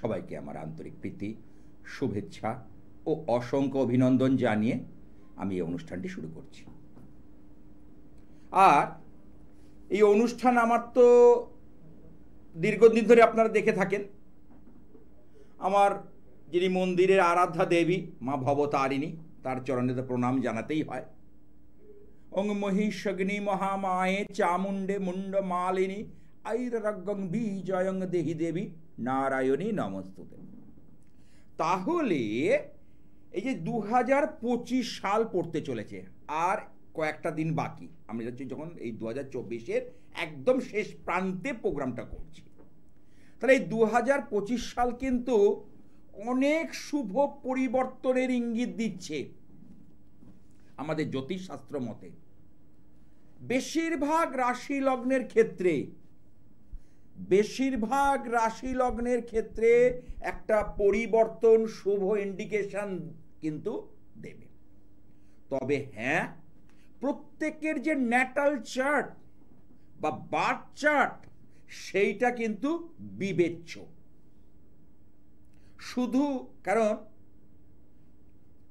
সবাইকে আমার আন্তরিক প্রীতি, শুভেচ্ছা ও অসংখ্য অভিনন্দন জানিয়ে আমি এই অনুষ্ঠানটি শুরু করছি। আর এই অনুষ্ঠান আমার তো দীর্ঘদিন ধরে আপনারা দেখে থাকেন। আমার যিনি মন্দিরের আরাধ্যা দেবী মা ভবতারিণী, তার চরণে তো প্রণাম জানাতেই হয়। ওং মহিষগ্নি মহামায়ে চামুণ্ডে মুন্ড মালিনী আইরগং বিজয়ং দেহি দেবী নারায়ণী নমস্তুতে। তাহলে এই যে 2025 সাল পড়তে চলেছে, আর কয়েকটা দিন বাকি। আমরা যাচ্ছি যখন এই 2024-এর একদম শেষ প্রান্তে প্রোগ্রামটা করছি, তাহলে এই 2025 সাল কিন্তু অনেক শুভ পরিবর্তনের ইঙ্গিত দিচ্ছে আমাদের জ্যোতিষশাস্ত্র মতে। বেশিরভাগ রাশি লগ্নের ক্ষেত্রে একটা পরিবর্তন, শুভ ইন্ডিকেশন কিন্তু দেবে। তবে হ্যাঁ, প্রত্যেকের যে ন্যাটাল চার্ট বা বার্থ চার্ট সেইটা কিন্তু বিবেচ্য। শুধু কারণ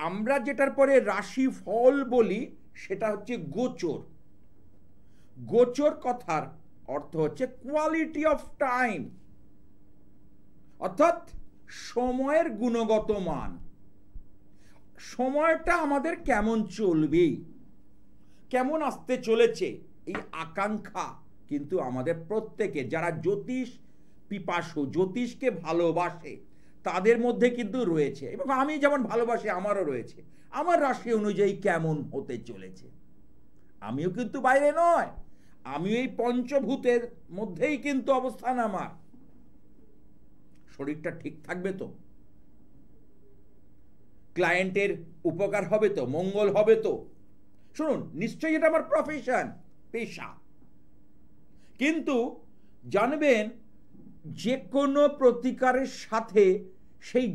আমরা যেটার পরে রাশি ফল বলি সেটা হচ্ছে গোচর। গোচর কথার অর্থ হচ্ছে কোয়ালিটি অফ টাইম, অর্থাৎ সময়ের গুণগত মান। সময়টা আমাদের কেমন চলবে, কেমন আসতে চলেছে, এই আকাঙ্ক্ষা কিন্তু আমাদের প্রত্যেকে যারা জ্যোতিষ পিপাসু, জ্যোতিষকে ভালোবাসে, তাদের মধ্যে কিন্তু রয়েছে। এবং আমি যেমন ভালোবাসি, আমারও রয়েছে। আমার রাশি অনুযায়ী কেমন হতে চলেছে, আমিও কিন্তু বাইরে নয়, আমি এই পঞ্চভূতের মধ্যেই কিন্তু অবস্থান। আমার শরীরটা ঠিক থাকবে তো, ক্লায়েন্টের উপকার হবে তো, মঙ্গল হবে তো। শুনুন, নিশ্চয়ই এটা আমার প্রফেশন, পেশা, কিন্তু জানবেন যে কোনো প্রতিকারের সাথে সেই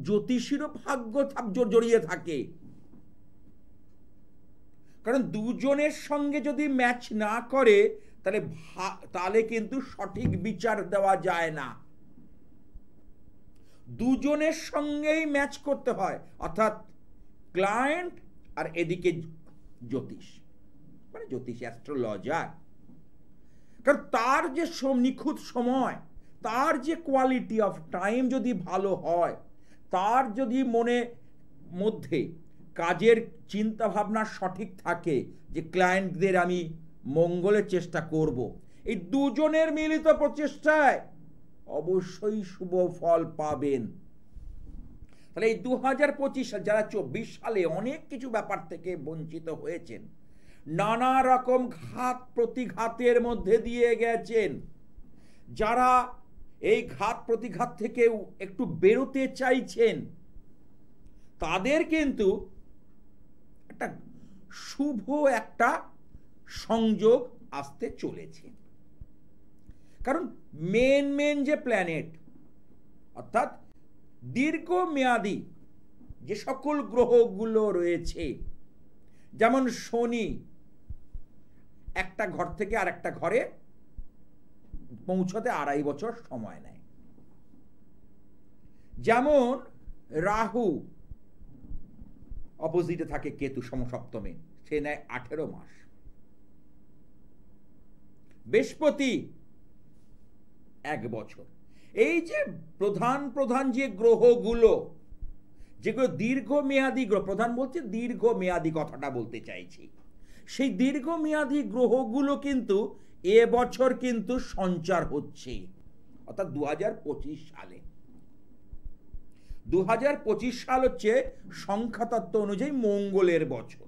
জ্যোতিষীরও ভাগ্য জড়িয়ে থাকে। কারণ দুজনের সঙ্গে যদি ম্যাচ না করে তাহলে কিন্তু সঠিক বিচার দেওয়া যায় না। দুজনের সঙ্গেই ম্যাচ করতে হয়, অর্থাৎ ক্লায়েন্ট আর এদিকে জ্যোতিষ, মানে জ্যোতিষ অ্যাস্ট্রোলজার। কারণ তার যে নিখুঁত সময়, তার যে কোয়ালিটি অফ টাইম যদি ভালো হয়, তার যদি মধ্যে কাজের চিন্তা ভাবনা সঠিক থাকে যে ক্লায়েন্টদের আমি মঙ্গলের চেষ্টা করব, এই দুজনের মিলিত প্রচেষ্টায় অবশ্যই শুভ ফল পাবেন। তাহলে এই 2025 সাল, যারা 24 সালে অনেক কিছু ব্যাপার থেকে বঞ্চিত হয়েছেন, নানা রকম ঘাত প্রতিঘাতের মধ্যে দিয়ে গেছেন, যারা এই ঘাত প্রতিঘাত থেকে একটু বেরোতে চাইছেন, তাদের কিন্তু একটা শুভ একটা সংযোগ আসতে চলেছে। কারণ মেন যে প্ল্যানেট, অর্থাৎ দীর্ঘমেয়াদী যে সকল গ্রহগুলো রয়েছে, যেমন শনি একটা ঘর থেকে আর একটা ঘরে পৌঁছতে 2.5 বছর সময় নেয়, যেমন রাহু অপোজিটে থাকে কেতু সমসপ্তমে, সে নেয় 18 মাস, বৃহস্পতি 1 বছর। এই যে প্রধান যে গ্রহগুলো, যেগুলো দীর্ঘমেয়াদী গ্রহ, প্রধান বলছে দীর্ঘমেয়াদী কথাটা বলতে চাইছি, সেই দীর্ঘমেয়াদী গ্রহগুলো কিন্তু এবছর কিন্তু সঞ্চার হচ্ছে, অর্থাৎ 2025 সালে। 2025 সাল হচ্ছে সংখ্যাতত্ত্ব অনুযায়ী মঙ্গলের বছর।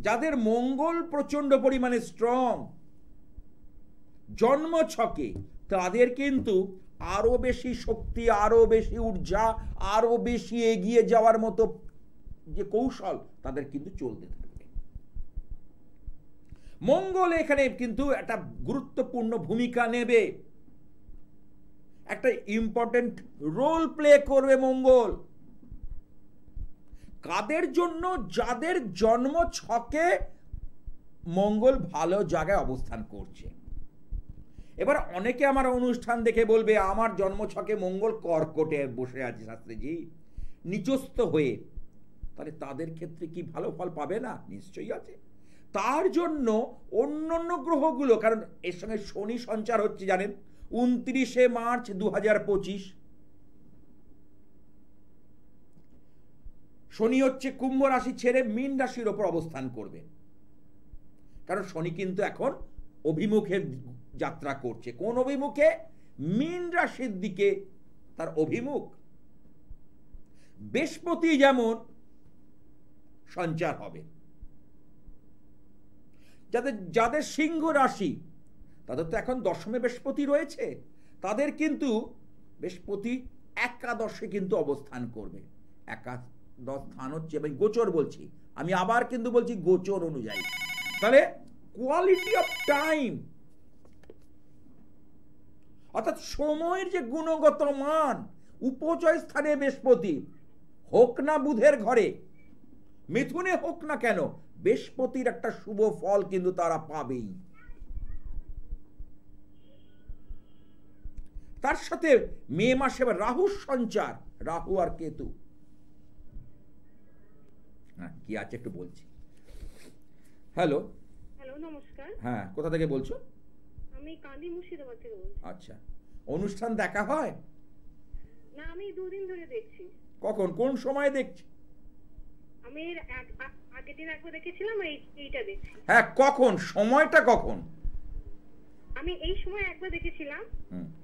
যাদের মঙ্গল প্রচন্ড পরিমাণে স্ট্রং জন্ম ছকে, তাদের কিন্তু আরো বেশি শক্তি, আরো বেশি ঊর্জা, আরো বেশি এগিয়ে যাওয়ার মতো যে কৌশল তাদের কিন্তু চলতে থাকবে। মঙ্গল এখানে কিন্তু একটা গুরুত্বপূর্ণ ভূমিকা নেবে, একটা ইম্পর্টেন্ট রোল প্লে করবে মঙ্গল। কাদের জন্য? যাদের জন্ম ছকে মঙ্গল ভালো জায়গায় অবস্থান করছে। এবার অনেকে আমার অনুষ্ঠান দেখে বলবে আমার জন্মছকে মঙ্গল কর্কটে বসে আছে শাস্ত্রীজি, নিচস্থ হয়ে, তাহলে তাদের ক্ষেত্রে কি ভালো ফল পাবে না? নিশ্চয়ই আছে। তার জন্য অন্য অন্য গ্রহগুলো, কারণ এর সঙ্গে শনি সঞ্চার হচ্ছে জানেন 29শে মার্চ 2025। শনি হচ্ছে কুম্ভ রাশি ছেড়ে মীন রাশির ওপর অবস্থান করবে, কারণ শনি কিন্তু এখন অভিমুখে যাত্রা করছে। কোন অভিমুখে? মীন রাশির দিকে তার অভিমুখ। বৃহস্পতি যেমন সঞ্চার হবে, যাদের সিংহ রাশি তাদের তো এখন দশমে বৃহস্পতি রয়েছে, তাদের কিন্তু বৃহস্পতি একাদশে কিন্তু অবস্থান করবে। একাদশ স্থান হচ্ছে, আমি গোচর বলছি, আমি আবার কিন্তু বলছি গোচর অনুযায়ী। তাহলে কোয়ালিটি অফ টাইম, অর্থাৎ সময়ের যে গুণগত মান, উপচয় স্থানে বৃহস্পতি, হোক না বুধের ঘরে, মিথুনে হোক না কেন, বৃহস্পতির একটা শুভ ফল কিন্তু তারা পাবেই। তার সাথে মে মাসে রাহুর সঞ্চার, রাহু আর কেতু। হ্যাঁ, কি আছে একটু বলছি। হ্যালো। হ্যালো, নমস্কার। হ্যাঁ, কোথা থেকে বলছো? আমি কান্দি মুর্শিদাবাদ থেকে বলছি। আচ্ছা, অনুষ্ঠান দেখা হয় না, আমি দুদিন ধরে দেখছি। কখন, কোন সময় দেখছি? আমি আগের দিন একবার দেখেছিলাম, এইটা দেখছি। হ্যাঁ, কখন, সময়টা কখন? আমি এই সময় একবার দেখেছিলাম,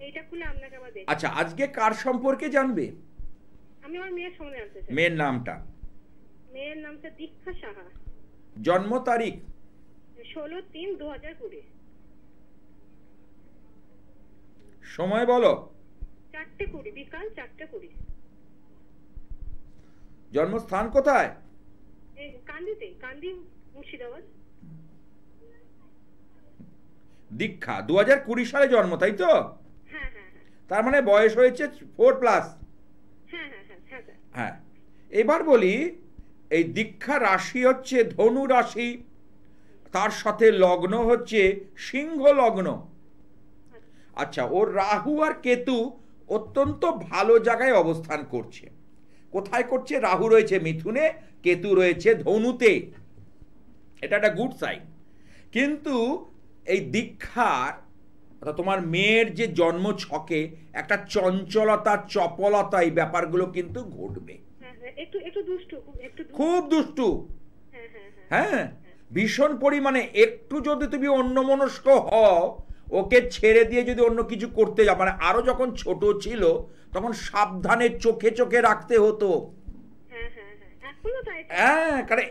এইটা খুলে আপনাকে আবার দেখছি। আচ্ছা, আজকে কার সম্পর্কে জানবে? আমি আমার মেয়ের সম্বন্ধে জানতে চাই। মেয়ের নামটা? মেয়ের নামটা দীক্ষা সাহা। জন্ম তারিখ? 16/3/2020। সময় বলো। 4:20, বিকাল 4:20। জন্মস্থান কোথায়? কান্দিতে, কান্দি মুর্শিদাবাদ। দীক্ষা 2020 সালে জন্ম, তাই তো? হ্যাঁ হ্যাঁ হ্যাঁ। তার মানে বয়স হয়েছে 4+। হ্যাঁ হ্যাঁ হ্যাঁ হ্যাঁ। হ্যাঁ, এবার বলি, এই দীক্ষা রাশি হচ্ছে ধনু রাশি, তার সাথে লগ্ন হচ্ছে সিংহ লগ্ন। আচ্ছা, ওর রাহু আর কেতু অত্যন্ত ভালো জায়গায় অবস্থান করছে। কোথায় করছে? রাহু রয়েছে মিথুনে, কেতু রয়েছে ধনুতে। এটা একটা গুড সাইন। কিন্তু এই দীক্ষার, তোমার মেয়ের যে জন্ম ছকে একটা চঞ্চলতা, চপলতা, এই ব্যাপারগুলো কিন্তু ঘটবে। খুব দুষ্টু। হ্যাঁ, ভীষণ পরিমাণে। একটু যদি তুমি অন্যমনস্ক হও, ওকে ছেড়ে দিয়ে যদি অন্য কিছু করতে যাও, মানে আরো যখন ছোট ছিল তখন সাবধানে চোখে চোখে রাখতে হতো। হ্যাঁ, কারণ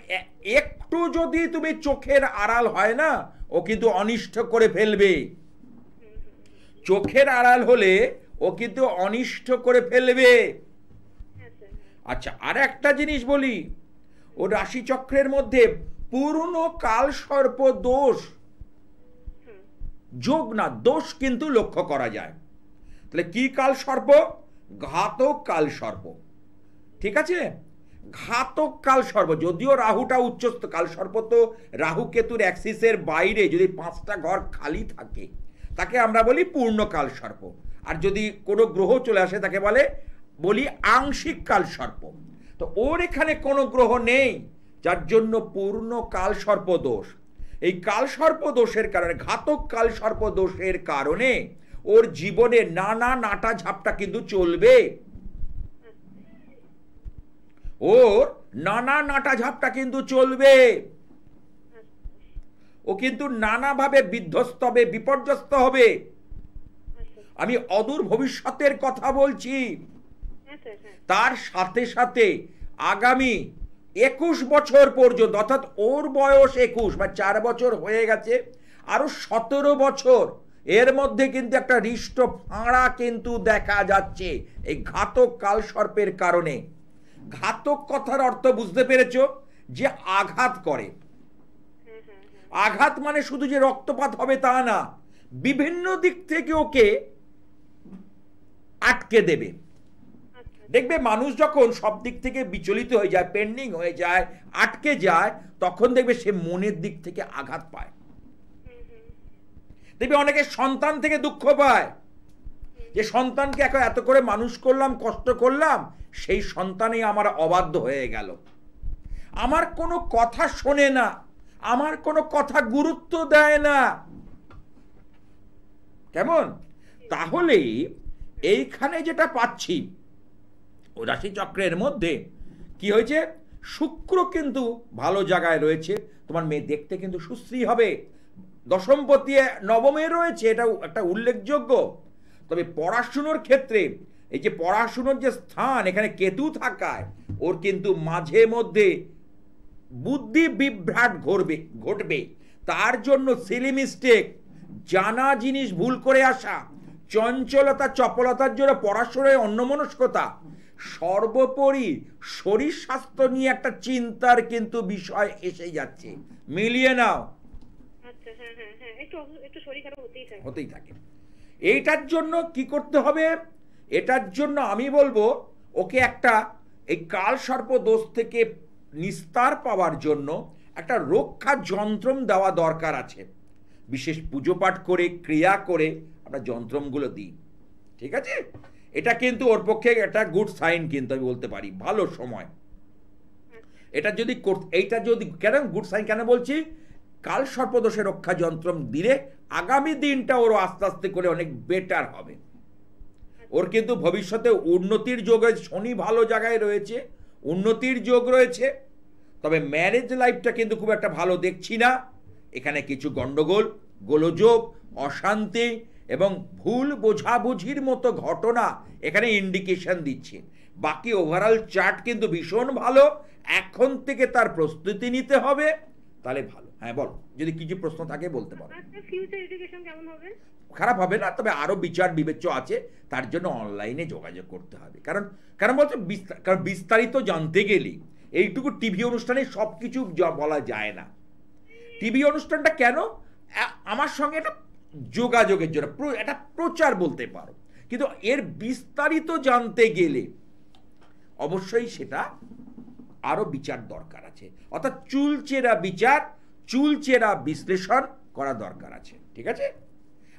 একটু যদি তুমি চোখের আড়াল হয় না, ও কিন্তু অনিষ্ট করে ফেলবে। চোখের আড়াল হলে ও কিন্তু অনিষ্ট করে ফেলবে। আচ্ছা, আর একটা জিনিস বলি, ও রাশিচক্রের মধ্যে পূর্ণ কাল সর্প দোষ, যোগ না দোষ কিন্তু লক্ষ্য করা যায়। তাহলে কি কাল সর্প? ঘাতক কাল সর্প। ঠিক আছে, ঘাতক কাল সর্প। যদিও রাহুটা উচ্চস্থ, কাল সর্প তো রাহু কেতুর অ্যাক্সিসের বাইরে যদি 5টা ঘর খালি থাকে তাকে আমরা বলি পূর্ণ কাল সর্প। আর যদি কোনো গ্রহ চলে আসে তাকে বলি আংশিক কাল সর্প। তো ওর এখানে কোনো গ্রহ নেই, যার জন্য পূর্ণ কাল সর্প দোষ। এই কাল সর্প দোষের কারণে, ঘাতক কাল সর্প দোষের কারণে ওর জীবনে নানা নাটা ঝাপটা কিন্তু চলবে। ওর নানা নাটা ঝাপটা কিন্তু চলবে। ও কিন্তু নানাভাবে বিধ্বস্ত হবে, বিপর্যস্ত হবে। আমি অদূর ভবিষ্যতের কথা বলছি। তার সাথে সাথে আগামী 21 বছর পর্যন্ত, অর্থাৎ ওর বয়স 21 বা 4 বছর হয়ে গেছে, আরো 17 বছর এর মধ্যে কিন্তু একটা হৃষ্ট ফাঁড়া কিন্তু দেখা যাচ্ছে এই ঘাতক কাল সর্পের কারণে। ঘাতক কথার অর্থ বুঝতে পেরেছো? যে আঘাত করে। আঘাত মানে শুধু যে রক্তপাত হবে তা না, বিভিন্ন দিক থেকে ওকে আটকে দেবে। দেখবে মানুষ যখন সব দিক থেকে বিচলিত হয়ে যায়, পেন্ডিং হয়ে যায়, আটকে যায়, তখন দেখবে সে মনের দিক থেকে আঘাত পায়। দেখবি অনেকে সন্তান থেকে দুঃখ পায়, যে সন্তানকে এত করে মানুষ করলাম, কষ্ট করলাম, সেই সন্তানই আমার অবাধ্য হয়ে গেল, আমার কোনো কথা শোনে না, আমার কোনো কথা গুরুত্ব দেয় না। কেমন? তাহলে এইখানে যেটা পাচ্ছি ও রাশি চক্রের মধ্যে কি হয়েছে, শুক্র কিন্তু ভালো জায়গায় রয়েছে, তোমার মেয়ে দেখতে কিন্তু সুশ্রী হবে, দশমপতি নবমে রয়েছে, এটা একটা উল্লেখযোগ্য। তবে পড়াশুনোর ক্ষেত্রে এই যে পড়াশুনোর যে স্থান, এখানে কেতু থাকায় ওর কিন্তু মাঝে মধ্যে বুদ্ধি বিভ্রাট ঘটবে। তার জন্য সিলি মিস্টেক, জানা জিনিস ভুল করে আসা, চঞ্চলতা চপলতার জন্য পড়াশোনায় অন্যমনস্কতা, সর্বোপরি শরীর স্বাস্থ্য নিয়ে একটা চিন্তার কিন্তু বিষয় এসে যাচ্ছে। মিলিয়ে নাও। আচ্ছা, হ্যাঁ হ্যাঁ হ্যাঁ, একটু শরীর খারাপ হতেই থাকে। এইটার জন্য কি করতে হবে? এটার জন্য আমি বলবো ওকে একটা এই কাল সর্প দোষ থেকে নিস্তার পাওয়ার জন্য একটা রক্ষা যন্ত্রম দেওয়া দরকার আছে। বিশেষ পুজো পাঠ করে, ক্রিয়া করে আমরা যন্ত্রমগুলো দিই, ঠিক আছে? এটা কিন্তু ওর পক্ষে একটা গুড সাইন, কিন্তু আমি বলতে পারি ভালো সময়। এটা যদি এইটা যদি কেন গুড সাইন কেন বলছি, কাল সর্পদোষে রক্ষা যন্ত্রম দিলে আগামী দিনটা ওর আস্তে আস্তে করে অনেক বেটার হবে। ওর কিন্তু ভবিষ্যতে উন্নতির যোগ, শনি ভালো জায়গায় রয়েছে, উন্নতির যোগ রয়েছে। তবে ম্যারেজ লাইফটা কিন্তু খুব একটা ভালো দেখছি না। এখানে কিছু গন্ডগোল, গোলযোগ, অশান্তি এবং ভুল বোঝাবুঝির মতো ঘটনা এখানে ইন্ডিকেশন দিচ্ছে। বাকি ওভারঅল চার্ট কিন্তু ভীষণ ভালো। এখন থেকে তার প্রস্তুতি নিতে হবে, তাহলে ভালো। হ্যাঁ বলো, যদি কিছু প্রশ্ন থাকে বলতে পারো। ফিউচার এডুকেশন কেমন হবে? খারাপ হবে না, তবে আরো বিচার বিবেচ্য আছে, তার জন্য অনলাইনে যোগাযোগ করতে হবে। কারণ বলছে বিস্তারিত জানতে গেলে এইটুকু টিভি অনুষ্ঠানে সব কিছু বলা যায় না। টিভি অনুষ্ঠানটা কেন, আমার সঙ্গে একটা যোগাযোগের জন্য, একটা প্রচার বলতে পারো, কিন্তু এর বিস্তারিত জানতে গেলে অবশ্যই সেটা আরো বিচার দরকার আছে, অর্থাৎ চুলচেরা বিচার, চুলচেরা বিশ্লেষণ করা দরকার আছে, ঠিক আছে?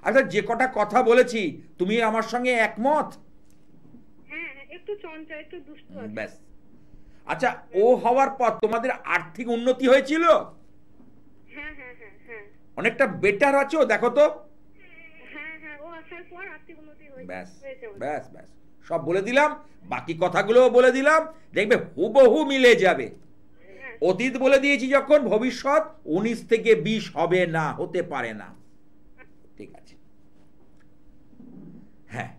আচ্ছা, যে কটা কথা বলেছি তুমি আমার সঙ্গে একমত? হ্যাঁ, একটু চঞ্চল, একটু দুষ্টু আছে। ব্যাস। আচ্ছা, ও হওয়ার পর তোমাদের আর্থিক উন্নতি হয়েছিল? হ্যাঁ হ্যাঁ হ্যাঁ হ্যাঁ, অনেকটা বেটার আছো, দেখো তো। হ্যাঁ হ্যাঁ, ও আসার পর আর্থিক উন্নতি হয়েছে। ব্যাস ব্যাস ব্যাস, সব বলে দিলাম, বাকি কথাগুলো বলে দিলাম, দেখবে হুবহু মিলে যাবে। অতীত বলে দিয়েছি যখন, ভবিষ্যৎ 19 থেকে 20 হবে না, হতে পারে না, ঠিক আছে? হ্যাঁ,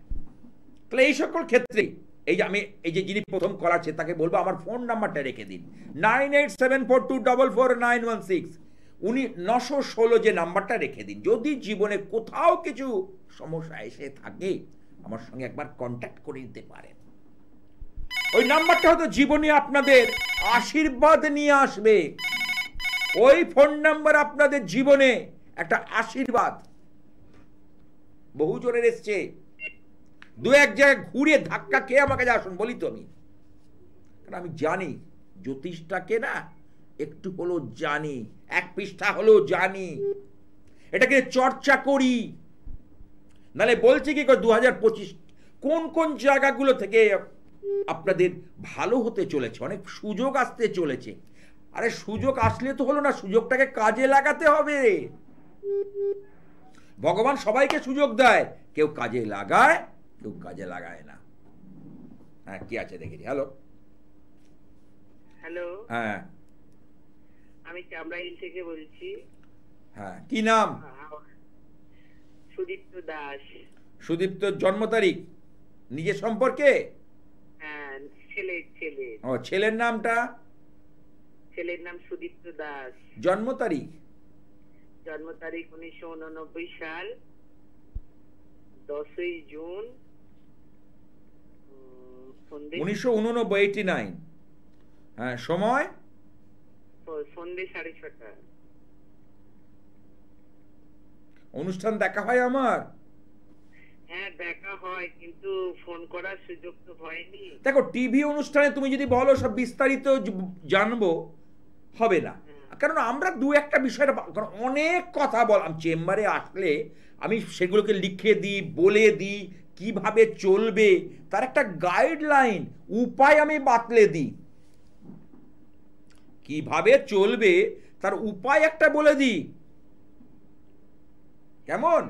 তাহলে এই সকল ক্ষেত্রে এই যে আমি এই যে যিনি প্রথম করাচ্ছে তাকে বলবো আমার ফোন নাম্বারটা রেখে দিন, 9874244916, 916 যে নাম্বারটা রেখে দিন। যদি জীবনে কোথাও কিছু সমস্যা এসে থাকে আমার সঙ্গে একবার কন্ট্যাক্ট করে নিতে পারেন। ওই নাম্বারটা হয়তো জীবনে আপনাদের আশীর্বাদ নিয়ে আসবে। ওই ফোন নাম্বার আপনাদের জীবনে একটা আশীর্বাদ। বহু জনের এসছে, দু এক জায়গায় ঘুরে ধাক্কা খেয়ে আমার কাছে আসুন, বলি তো আমি, কারণ আমি জানি জ্যোতিষটাকে না একটু হলেও জানি, এক পৃষ্ঠা হলেও জানি, এটাকে চর্চা করি। নালে বলছে কি 2025 কোন কোন জায়গাগুলো থেকে আপনাদের ভালো হতে চলেছে, অনেক সুযোগ আসতে চলেছে। আরে সুযোগ আসলে তো হলো না, সুযোগটাকে কাজে লাগাতে হবে। ভগবান সবাইকে সুযোগ দেয়, কেউ কাজে লাগায়, কেউ কাজে লাগায় না। হ্যাঁ, কি আছে দেখি। হ্যালো হ্যালো, হ্যাঁ আমি চামড়াইল থেকে বলছি। হ্যাঁ, কি নাম? সুদীপ্ত দাস। সুদীপ্ত জন্ম তারিখ নিজের সম্পর্কে? হ্যাঁ, ছেলে। ও, ছেলের নামটা? ছেলের নাম সুদীপ্ত দাস। জন্ম তারিখ? জন্ম তারিখ 1989 সাল 10ই জুন 1989। হ্যাঁ, সময়? সন্ধ্যে 6:30। অনুষ্ঠান দেখা হয় আমার? হ্যাঁ, দেখা হয়, কিন্তু ফোন করার সুযোগ তো হয়নি। দেখো, টিভি অনুষ্ঠানে তুমি যদি বলো সব বিস্তারিত জানবো, হবে না। কারণ আমরা দু একটা বিষয়ের কারণ অনেক কথা বললাম চেম্বারে আসলে আমি সেগুলোকে লিখে দিই, বলে দিই কিভাবে চলবে, তার একটা গাইডলাইন উপায় আমি বাতলে দিই, কিভাবে চলবে তার উপায় একটা বলে দিই। কেমন?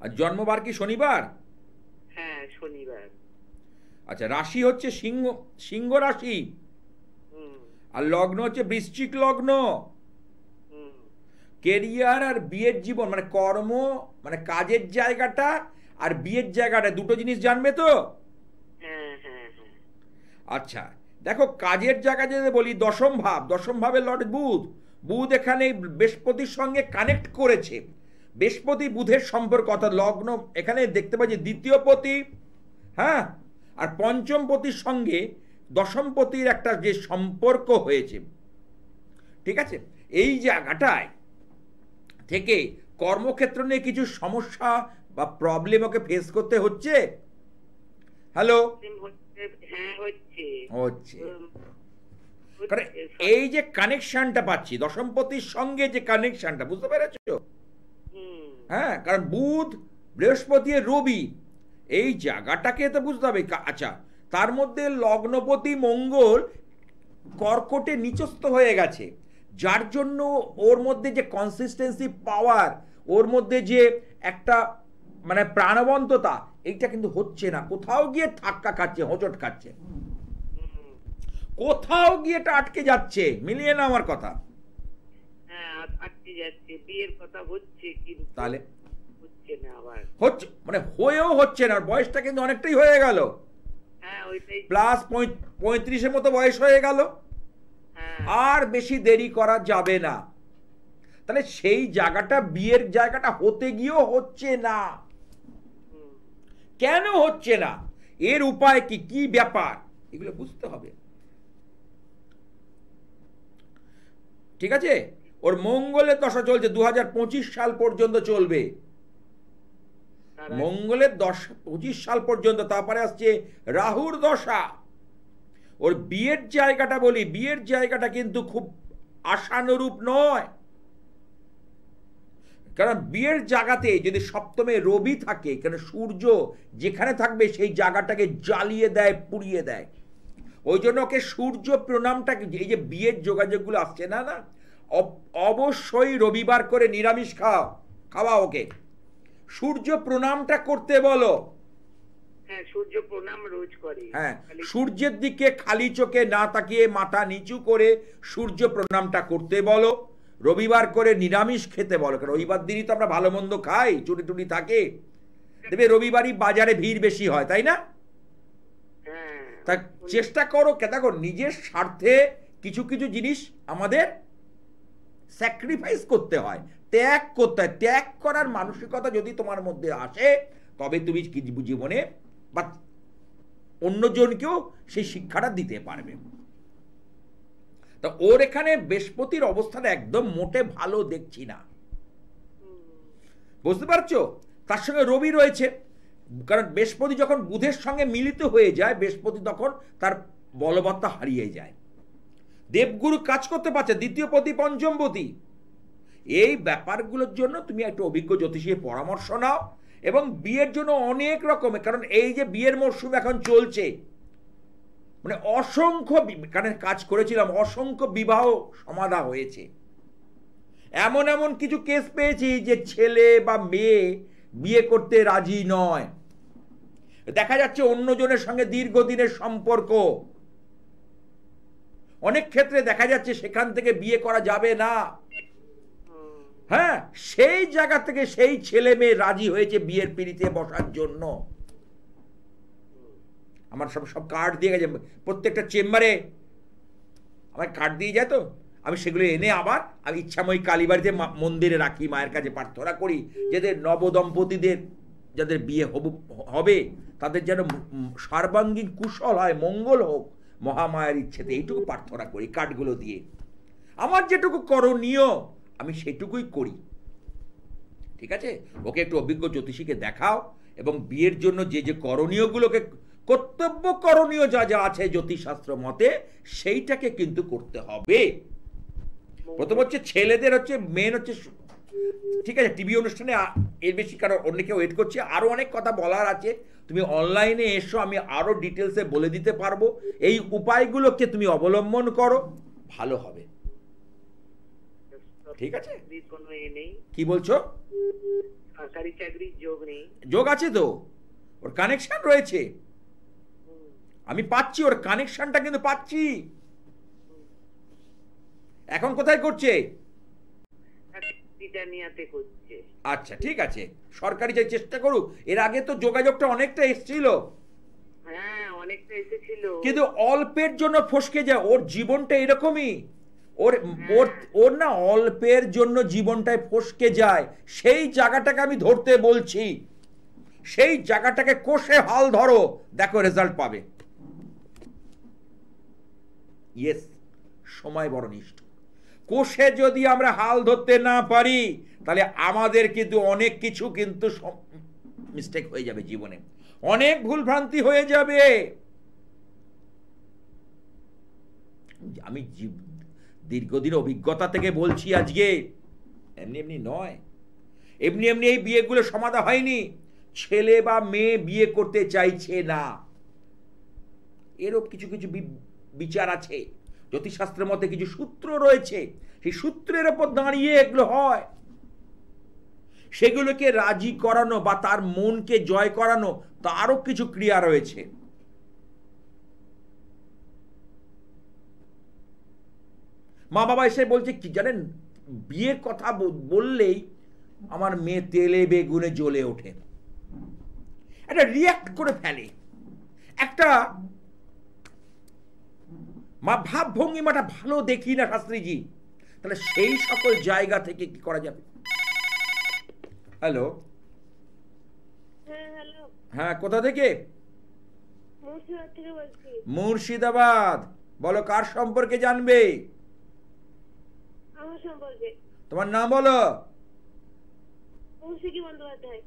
আর জন্মবার কি শনিবার? হ্যাঁ শনিবার। আচ্ছা, রাশি হচ্ছে সিংহ, সিংহ রাশি, আর লগ্ন হচ্ছে বৃশ্চিক লগ্ন। কেরিয়ার আর বিয়ের জীবন মানে কর্ম মানে কাজের জায়গাটা আর বিয়ের জায়গাটা দুটো জিনিস জানবে তো। আচ্ছা দেখো, কাজের জায়গা যদি বলি দশম ভাব, দশম ভাবের লর্ড বুধ, বুধ এখানে বৃহস্পতির সঙ্গে কানেক্ট করেছে। বৃহস্পতি বুধের সম্পর্ক অর্থাৎ লগ্ন এখানে দেখতে পাচ্ছি দ্বিতীয় পতি, হ্যাঁ, আর পঞ্চম পতির সঙ্গে দশম পতির একটা যে সম্পর্ক হয়েছে, ঠিক আছে, এই জায়গাটায় থেকে কর্মক্ষেত্র নিয়ে কিছু সমস্যা বা প্রবলেম ওকে ফেস করতে হচ্ছে। হ্যালো, হচ্ছে কারণ এই যে কানেকশনটা পাচ্ছি দশমপতির সঙ্গে, যে কানেকশনটা, বুঝতে পেরেছ? হ্যাঁ, কারণ বুধ বৃহস্পতি রবি এই জায়গাটাকে তো বুঝতে হবে। আচ্ছা, তার মধ্যে লগ্নপতি মঙ্গল কর্কটে নিচস্থ হয়ে গেছে, যার জন্য ওর মধ্যে যে কনসিস্টেন্সি পাওয়ার, ওর মধ্যে যে একটা মানে প্রাণবন্ততা, এইটা কিন্তু হচ্ছে না। কোথাও গিয়ে ধাক্কা খাচ্ছে, হোঁচট খাচ্ছে, কোথাও গিয়ে এটা আটকে যাচ্ছে। মিলিয়ে না আমার কথা? আটকে যাচ্ছে। বিয়ের কথা হচ্ছে কিন্তু তাহলে হচ্ছে না, আবার হচ্ছে মানে হয়েও হচ্ছে না। বয়সটা কিন্তু অনেকটাই হয়ে গেল, প্লাস 35-এর মতো বয়স হয়ে গেল, আর বেশি দেরি করা যাবে না। তাহলে সেই জায়গাটা, বিয়ের জায়গাটা হতে গিয়েও হচ্ছে না। কেন হচ্ছে না, এর উপায় কি, কি ব্যাপার, এগুলো বুঝতে হবে। ঠিক আছে, ওর মঙ্গলের দশা চলছে 2025 সাল পর্যন্ত চলবে, মঙ্গলের 25 সাল পর্যন্ত। তারপরে আসছে রাহুর দশা। ওর বিয়ের জায়গাটা বলি, বিয়ের জায়গাটা কিন্তু খুব আশানুরূপ নয়, কারণ বিয়ের জায়গাতে যদি সপ্তমে রবি থাকে, কারণ সূর্য যেখানে থাকবে সেই জায়গাটাকে জ্বালিয়ে দেয়, পুড়িয়ে দেয়। ওই জন্য ওকে সূর্য প্রণামটাকে, এই যে বিয়ের যোগাযোগগুলো আসছে না না, অবশ্যই রবিবার করে নিরামিষ খাওয়া ওকে, সূর্য প্রণামটা করতে বলো। সূর্য প্রণাম রোজ করি। হ্যাঁ, সূর্যের দিকে খালি চোখে না তাকিয়ে মাথা নিচু করে সূর্য প্রণামটা করতে বলো। রবিবার করে নিরামিষ খেতে বলো, কারণ রবিবার দিনই তো আমরা ভালো মন্দ খাই, চুটি টুটি থাকে। দেখবে রবিবারই বাজারে ভিড় বেশি হয়, তাই না? তা চেষ্টা করো, দেখো নিজের স্বার্থে কিছু কিছু জিনিস আমাদের স্যাক্রিফাইস করতে হয়, ত্যাগ করতে হয়। ত্যাগ করার মানসিকতা যদি তোমার মধ্যে আসে, তবে তুমি জীবনে বা অন্যজনকেও সেই শিক্ষাটা দিতে পারবে। তা ওর এখানে বৃহস্পতির অবস্থাটা একদম মোটে ভালো দেখছি না, বুঝতে পারছো? তার সঙ্গে রবি রয়েছে, কারণ বৃহস্পতি যখন বুধের সঙ্গে মিলিত হয়ে যায়, বৃহস্পতি তখন তার বলবত্তা হারিয়ে যায়। দেবগুরু কাজ করতে পারছে, দ্বিতীয় পতি পঞ্চম পতি। এই ব্যাপারগুলোর জন্য তুমি একটু অভিজ্ঞ জ্যোতিষীর পরামর্শ নাও, এবং বিয়ের জন্য অনেক রকমের, কারণ এই যে বিয়ের মরশুম এখন চলছে, মানে অসংখ্য, কারণ কাজ করেছিলাম, অসংখ্য বিবাহ সমাধা হয়েছে। এমন এমন কিছু কেস পেয়েছি যে ছেলে বা মেয়ে বিয়ে করতে রাজি নয়, দেখা যাচ্ছে অন্যজনের সঙ্গে দীর্ঘদিনের সম্পর্ক। অনেক ক্ষেত্রে দেখা যাচ্ছে সেখান থেকে বিয়ে করা যাবে না। হ্যাঁ, সেই জায়গা থেকে সেই ছেলে মেয়ে রাজি হয়েছে বিয়ের পিঁড়িতে বসার জন্য। আমার সব কার্ড দিয়ে গেছে, প্রত্যেকটা চেম্বারে আমার কার্ড দিয়ে যায়, তো আমি সেগুলো এনে আবার আমি ইচ্ছাময়ী কালীবাড়িতে মন্দিরে রাখি, মায়ের কাছে প্রার্থনা করি যাদের নবদম্পতিদের যাদের বিয়ে হবে তাদের যেন সর্বাঙ্গীন কুশল হয়, মঙ্গল হোক, মহামায়ার ইচ্ছেতে এইটুকু প্রার্থনা করি কার্ডগুলো দিয়ে। আমার যেটুকু করণীয় আমি সেটুকুই করি, ঠিক আছে? ওকে একটু অভিজ্ঞ জ্যোতিষীকে দেখাও, এবং বিয়ের জন্য যে যে করণীয়গুলোকে কর্তব্য করণীয় যা যা আছে জ্যোতিষশাস্ত্র মতে সেইটাকে কিন্তু করতে হবে। প্রথম হচ্ছে ছেলেদের হচ্ছে মেন হচ্ছে, ঠিক আছে টিভি অনুষ্ঠানে এর বেশি কারণ অন্য কেউ ওয়েট করছে, আরো অনেক কথা বলার আছে, তুমি অনলাইনে এসো, আমি আরো ডিটেলসে বলে দিতে পারবো। এই উপায়গুলোকে তুমি অবলম্বন করো, ভালো হবে। ঠিক আছে, কোনো এ নেই, কি বলছো? সরকারি চাকরির যোগ নেই? যোগ আছে তো, ওর কানেকশন রয়েছে, আমি পাচ্ছি, ওর কানেকশনটা কিন্তু পাচ্ছি। এখন কোথায় করছে? ব্রিটানিয়াতে করছে। আচ্ছা ঠিক আছে, সরকারি যে চেষ্টা করুক। এর আগে তো যোগাযোগটা অনেকটা এসেছিল, হ্যাঁ অনেকটা এসেছিল, কিন্তু অল্পের জন্য ফসকে যায়। ওর জীবনটা এরকমই, ওর ওর ওর না অল্পের জন্য জীবনটায় ফসকে যায়। সেই জায়গাটাকে আমি ধরতে বলছি, সেই জায়গাটাকে কষে হাল ধরো, দেখো রেজাল্ট পাবে। ইয়েস, সময় বড় নিষ্ঠ। কোষে যদি আমরা হাল ধরতে না পারি, তাহলে আমাদের কিন্তু অনেক কিছু কিন্তু মিস্টেক হয়ে যাবে জীবনে, অনেক ভুল ভ্রান্তি হয়ে যাবে। আমি দীর্ঘদিন অভিজ্ঞতা থেকে বলছি আজকে, এমনি এমনি নয়, এমনি এমনি এই বিয়েগুলো সমাধা হয়নি। ছেলে বা মেয়ে বিয়ে করতে চাইছে না, এরও কিছু কিছু বিচার আছে, জ্যোতিষশাস্ত্রের মধ্যে কিছু সূত্র রয়েছে, সেই সূত্রের উপর দাঁড়িয়ে এগুলো হয়। সেগুলোকে রাজি করানো বা তার মনকে জয় করানো, তারও কিছু ক্রিয়া রয়েছে। মা বাবা এসে বলছে কি জানেন, বিয়ের কথা বললেই আমার মেয়ে তেলে বেগুনে জ্বলে ওঠে, একটা রিয়াক্ট করে ফেলে, একটা মা ভাব ভঙ্গিমাটা ভালো দেখি না শাস্ত্রীজি। তাহলে সেই সকল জায়গা থেকে কি করা যাবে? হ্যালো, হ্যাঁ কোথা থেকে? মুর্শিদাবাদ থেকে বলছি। মুর্শিদাবাদ, বলো কার সম্পর্কে জানবে? আমার সম্পর্কে। তোমার নাম বলো। কৌশিকী বন্দ্যোপাধ্যায়।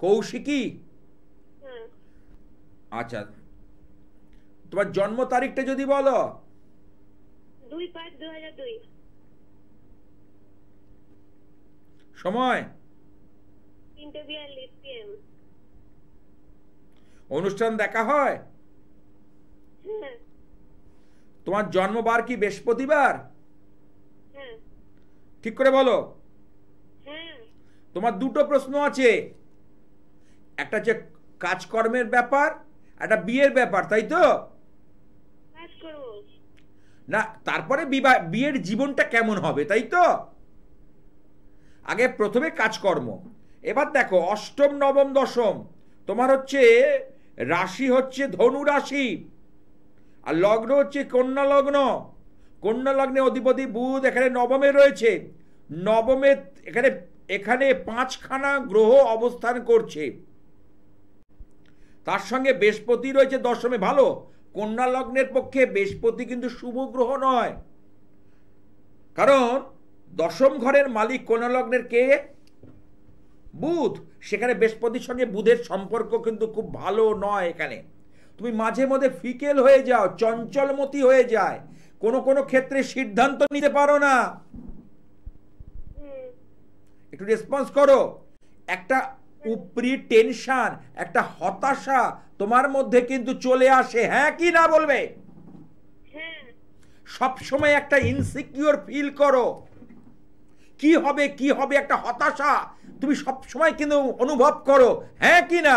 কৌশিকী? হ্যাঁ। আচ্ছা, তোমার জন্ম তারিখটা যদি বলো। 2/5/2002। সময়? 3:42 PM। অনুষ্ঠান দেখা হয়? হ্যাঁ। তোমার জন্মবার কি বৃহস্পতিবার? হ্যাঁ। ঠিক করে বলো। হ্যাঁ। তোমার দুটো প্রশ্ন আছে, একটা হচ্ছে কাজকর্মের ব্যাপার, একটা বিয়ের ব্যাপার, তাই তো? কাজ করব না, তারপরে বিয়ের জীবনটা কেমন হবে, তাই তো? আগে প্রথমে কাজকর্ম। এবার দেখো, অষ্টম নবম দশম তোমার হচ্ছে রাশি হচ্ছে ধনু রাশি, আর লগ্ন হচ্ছে কন্যা লগ্ন। কন্যা লগ্নে অধিপতি বুধ এখানে নবমে রয়েছে, নবমে এখানে এখানে 5খানা গ্রহ অবস্থান করছে, তার সঙ্গে বৃহস্পতি রয়েছে দশমে। ভালো, কন্যা লগ্নের পক্ষে বৃহস্পতি কিন্তু শুভ গ্রহ নয়, কারণ দশম ঘরের মালিক কন্যা লগ্নের কে? বুধ। সেখানে বৃহস্পতির সঙ্গে বুধের সম্পর্ক কিন্তু খুব ভালো নয়। এখানে তুমি মাঝে মধ্যে ফিকেল হয়ে যাও, চঞ্চলমতি হয়ে যায়, কোনো কোনো ক্ষেত্রে সিদ্ধান্ত নিতে পারো না। একটু রেসপন্স করো। একটা উপরি টেনশন, একটা হতাশা তোমার মধ্যে কিন্তু চলে আসে, হ্যাঁ কি না বলবে? সব সময় একটা ইনসিকিউর ফিল করো, কি হবে কি হবে, একটা হতাশা তুমি সব সময় কিন্তু অনুভব করো, হ্যাঁ কি না?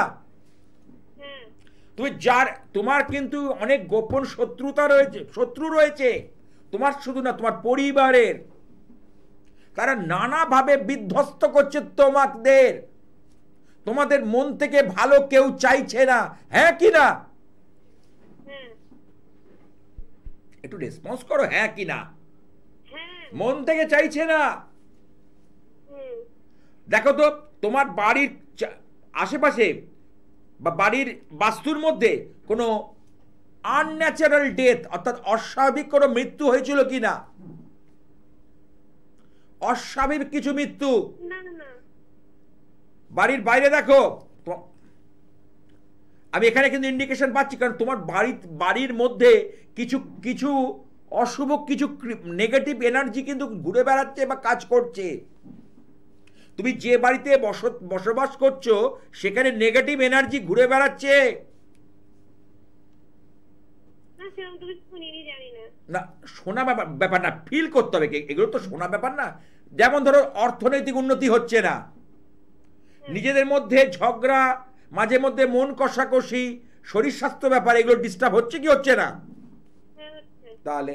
তুমি তোমার কিন্তু অনেক গোপন শত্রু রয়েছে, তোমার শুধু না, তোমার পরিবারের, তারা নানাভাবে বিধ্বস্ত করছে তোমাদের, তোমাদের মন থেকে ভালো কেউ চাইছে না, হ্যাঁ কি না? একটু রেসপন্স করো, হ্যাঁ কি না? মন থেকে চাইছে না। দেখো তো, তোমার বাড়ির আশেপাশে বা বাড়ির বাস্তুর মধ্যে কোনো আনন্যাচারাল ডেথ, অর্থাৎ অস্বাভাবিক কোনো মৃত্যু হয়েছিল কিনা? অস্বাভাবিক কিছু মৃত্যু? বাড়ির বাইরে দেখো। আমি এখানে কিন্তু ইন্ডিকেশন পাচ্ছি, কারণ তোমার বাড়ির মধ্যে কিছু কিছু অশুভ, কিছু নেগেটিভ এনার্জি কিন্তু ঘুরে বেড়াচ্ছে বা কাজ করছে। তুমি যে বাড়িতে বসবাস করছো সেখানে নেগেটিভ এনার্জি ঘুরে বেড়াচ্ছে। না, শোনা ব্যাপার না, ফিল করতে হবে, এগুলো তো শোনা ব্যাপার না। যেমন ধরো অর্থনৈতিক উন্নতি হচ্ছে না, নিজেদের মধ্যে ঝগড়া, মাঝে মধ্যে মন কষাকষি, শরীর স্বাস্থ্য ব্যাপার, এগুলো ডিস্টার্ব হচ্ছে কি হচ্ছে না? তাহলে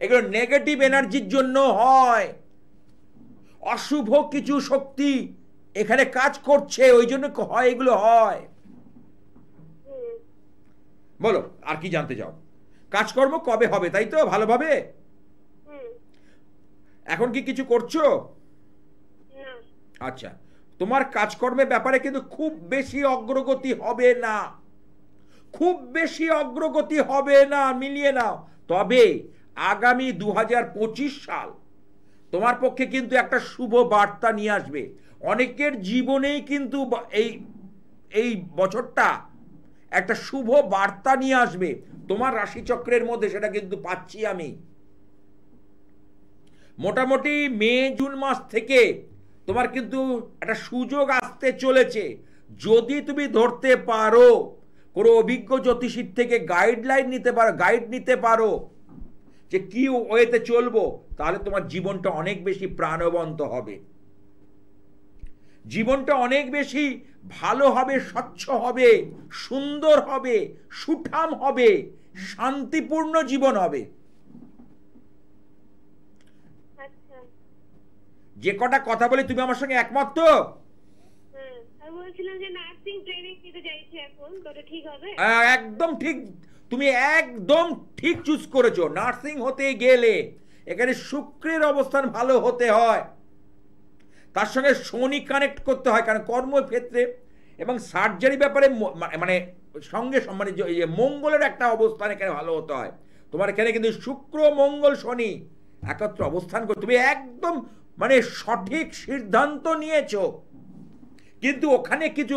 এগুলো নেগেটিভ এনার্জির জন্য হয়, অশুভ কিছু শক্তি এখানে কাজ করছে, ওই জন্য হয়, এগুলো হয়। বলো আর কি জানতে চাও? কাজকর্ম কবে হবে, তাই তো? ভালোভাবে এখন কি কিছু করছো? আচ্ছা, তোমার কাজকর্মের ব্যাপারে কিন্তু খুব বেশি অগ্রগতি হবে না, খুব বেশি অগ্রগতি হবে না, মিলিয়ে নাও। তবে আগামী 2025 সাল তোমার পক্ষে কিন্তু একটা শুভ বার্তা নিয়ে আসবে। অনেকের জীবনেই কিন্তু এই বছরটা একটা শুভ বার্তা নিয়ে আসবে তোমার রাশিচক্রের মধ্যে, সেটা কিন্তু পাচ্ছি আমি। মোটামুটি মে জুন মাস থেকে তোমার কিন্তু একটা সুযোগ আসতে চলেছে, যদি তুমি ধরতে পারো, কোনো অভিজ্ঞ জ্যোতিষীর থেকে গাইড নিতে পারো যে কি ওয়েতে চলবো, তাহলে তোমার জীবনটা অনেক বেশি প্রাণবন্ত হবে, জীবনটা অনেক বেশি ভালো হবে, স্বচ্ছ হবে, সুন্দর হবে, সুঠাম হবে, শান্তিপূর্ণ জীবন হবে। যে কটা কথা বলি তুমি আমার সঙ্গে একমত তো? একদম ঠিক, তুমি একদম ঠিক চুজ করেছো। নার্সিং হতে গেলে এখানে শুক্রের অবস্থান ভালো হতে হয়, তার সঙ্গে শনি কানেক্ট করতে হয়, কারণ কর্মক্ষেত্রে এবং সার্জারি ব্যাপারে মানে সঙ্গে মানে মঙ্গলের একটা অবস্থান এখানে ভালো হতে হয়। তোমার এখানে কিন্তু শুক্র মঙ্গল শনি একত্র অবস্থান করে তুমি একদম মানে সঠিক সিদ্ধান্ত নিয়েছো, কিন্তু ওখানে কিছু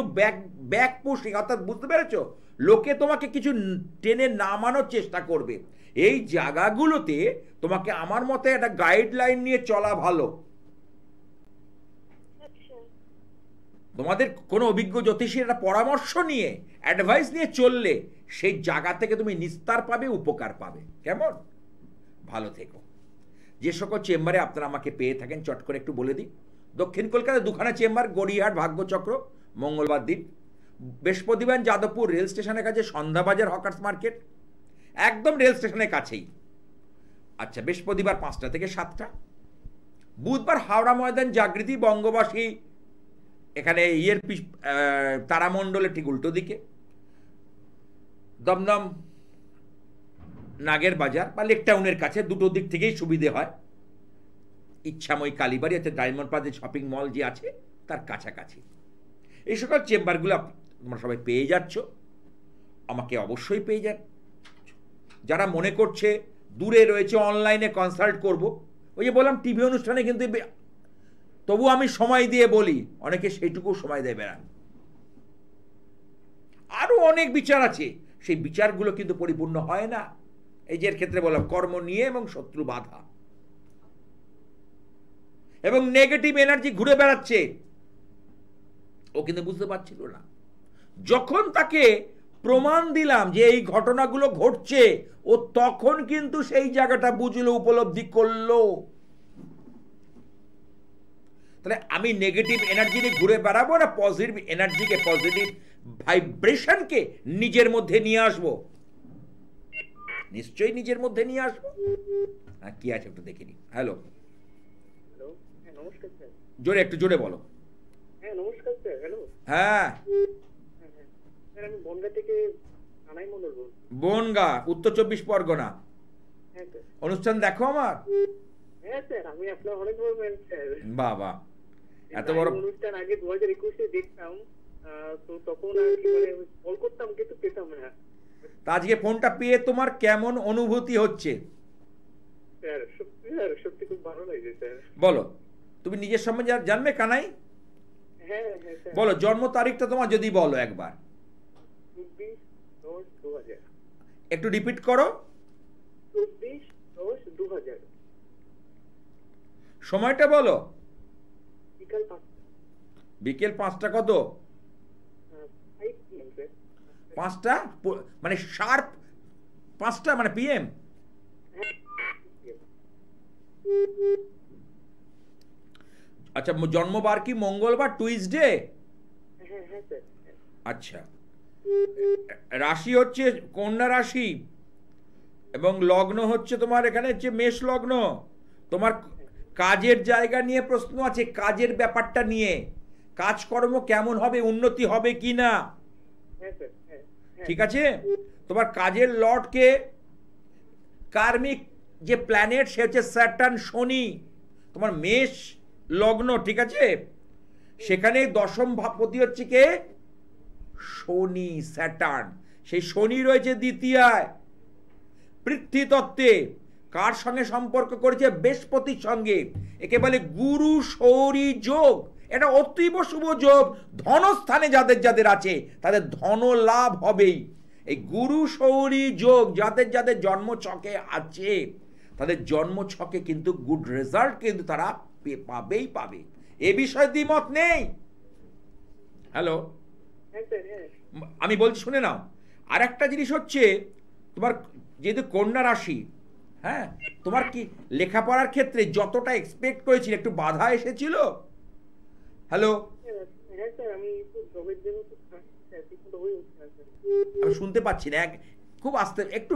ব্যাক পুশিং, অর্থাৎ বুঝতে পেরেছো, লোকে তোমাকে কিছু টেনে নামানোর চেষ্টা করবে। এই জায়গাগুলোতে তোমাকে আমার মতে একটা গাইডলাইন নিয়ে চলা ভালো। তোমাদের কোনো অভিজ্ঞ জ্যোতিষীর একটা পরামর্শ নিয়ে, অ্যাডভাইস নিয়ে চললে সেই জায়গা থেকে তুমি নিস্তার পাবে, উপকার পাবে। কেমন? ভালো থেকো। যে সকল চেম্বারে আপনারা আমাকে পেয়ে থাকেন চট করে একটু বলে দিই। দক্ষিণ কলকাতায় দুখানা চেম্বার, গড়িয়াহাট ভাগ্যচক্র মঙ্গলবার দিন, বৃহস্পতিবার যাদবপুর রেল স্টেশনের কাছে সন্ধ্যাবাজার হকার্স মার্কেট, একদম রেল স্টেশনের কাছেই। আচ্ছা, বৃহস্পতিবার 5টা থেকে 7টা, বুধবার হাওড়া ময়দান জাগৃতি বঙ্গবাসী এখানে তারামণ্ডলের ঠিক উল্টো দিকে, দমদম নাগের বাজার বা লেক টাউনের কাছে, দুটো দিক থেকেই সুবিধে হয়। ইচ্ছাময় কালীবাড়ি আছে, ডায়মন্ড প্লাজা শপিং মল যে আছে তার কাছাকাছি। এই সকল চেম্বারগুলো তোমরা সবাই পেয়ে যাচ্ছ, আমাকে অবশ্যই পেয়ে যান। যারা মনে করছে দূরে রয়েছে, অনলাইনে কনসাল্ট করব, ওই যে বললাম টিভি অনুষ্ঠানে কিন্তু তবু আমি সময় দিয়ে বলি, অনেকে সেইটুকু সময় দেবে না। আরো অনেক বিচার আছে, সেই বিচারগুলো কিন্তু পরিপূর্ণ হয় না। এই যে ক্ষেত্রে বললাম কর্ম নিয়ে এবং শত্রু বাধা এবং নেগেটিভ এনার্জি ঘুরে বেড়াচ্ছে, ও কিন্তু বুঝতে পারছিল না। যখন তাকে প্রমাণ দিলাম যে এই ঘটনাগুলো ঘটছে, ও তখন কিন্তু সেই জায়গাটা বুঝলো, উপলব্ধি করলো। তাহলে আমি নেগেটিভ এনার্জি নিয়ে ঘুরে বেড়াবো না পজিটিভ এনার্জিকে, পজিটিভ ভাইব্রেশনকে নিজের মধ্যে নিয়ে আসবো? নিশ্চয়ই নিজের মধ্যে নিয়ে আসবো। কি আছে একটু দেখে নি। হ্যালো, নমস্কার স্যার। জোরে, একটু জোরে বলো। হ্যাঁ নমস্কার স্যার। হ্যালো। হ্যাঁ স্যার, আমি বনগা থেকে কানাই মণ্ডল বলছি। বনগা, উত্তর 24 পরগনা। হ্যাঁ স্যার। অনুষ্ঠান দেখো আমার? হ্যাঁ স্যার, আমি আপনার অনেক বড় ফ্যান স্যার। বাবা, এত বড় অনুষ্ঠান আগে 2021-এ দেখতাম, তো তখন আর কি মানে কল করতাম কিন্তু পেতাম না। তা আজকে ফোনটা পেয়ে তোমার কেমন অনুভূতি হচ্ছে? সত্যি খুব ভালো লাগছে স্যার। বলো, তুমি নিজের সম্বন্ধে জানবে কানাই? হ্যাঁ হ্যাঁ স্যার। বলো জন্ম তারিখটা তোমার যদি বলো একবার। একটু রিপিট করো। 24/10/2000। সময়টা বলো। বিকাল 5টা। বিকেল 5টা কত? 5 PM স্যার। 5টা মানে শার্প 5টা মানে PM। হ্যাঁ, PM। আচ্ছা, জন্মবার কি মঙ্গলবার, টুইসডে? হ্যাঁ হ্যাঁ স্যার। আচ্ছা, রাশি হচ্ছে কন্যা রাশি এবং লগ্ন হচ্ছে তোমার এখানে হচ্ছে মেষ লগ্ন। তোমার কাজের জায়গা নিয়ে প্রশ্ন আছে, কাজের ব্যাপারটা নিয়ে, কাজকর্ম কেমন হবে, উন্নতি হবে কি না, হ্যাঁ স্যার। হ্যাঁ। ঠিক আছে? তোমার কাজের লর্ডকে কার্মিক যে প্ল্যানেট সে হচ্ছে স্যাটার্ন, শনি, তোমার মেষ লগ্ন, ঠিক আছে? সেখানে দশম ভাবপতি হচ্ছে কে? শনি, স্যাটার্ন। সেই শনি রয়েছে দ্বিতীয়ায় পৃথ্বীতত্ত্বে। কার সঙ্গে সম্পর্ক করেছে? বৃহস্পতির সঙ্গে। একে বলে গুরু শৌরী যোগ। এটা অতীব শুভ যোগ। ধনস্থানে যাদের যাদের আছে তাদের ধন লাভ হবেই। এই গুরু শৌরী যোগ যাদের যাদের জন্ম ছকে আছে তাদের জন্ম ছকে কিন্তু গুড রেজাল্ট কিন্তু তারা পাবেই পাবে, এ বিষয়ে দ্বিমত নেই। হ্যালো, হ্যাঁ স্যার। হ্যাঁ। আমি বলছি শুনে নাও। আর একটা জিনিস হচ্ছে তোমার যেহেতু কন্যা রাশি, হ্যাঁ, তোমার কি লেখাপড়ার ক্ষেত্রে যতটা এক্সপেক্ট করেছিল একটু বাধা এসেছিল? হ্যালো, হ্যাঁ স্যার, আমি তো জবের জন্য তো ঠিকমতো হয়ে উঠছে না স্যার। আমি শুনতে পাচ্ছি না, খুব আস্তে, একটু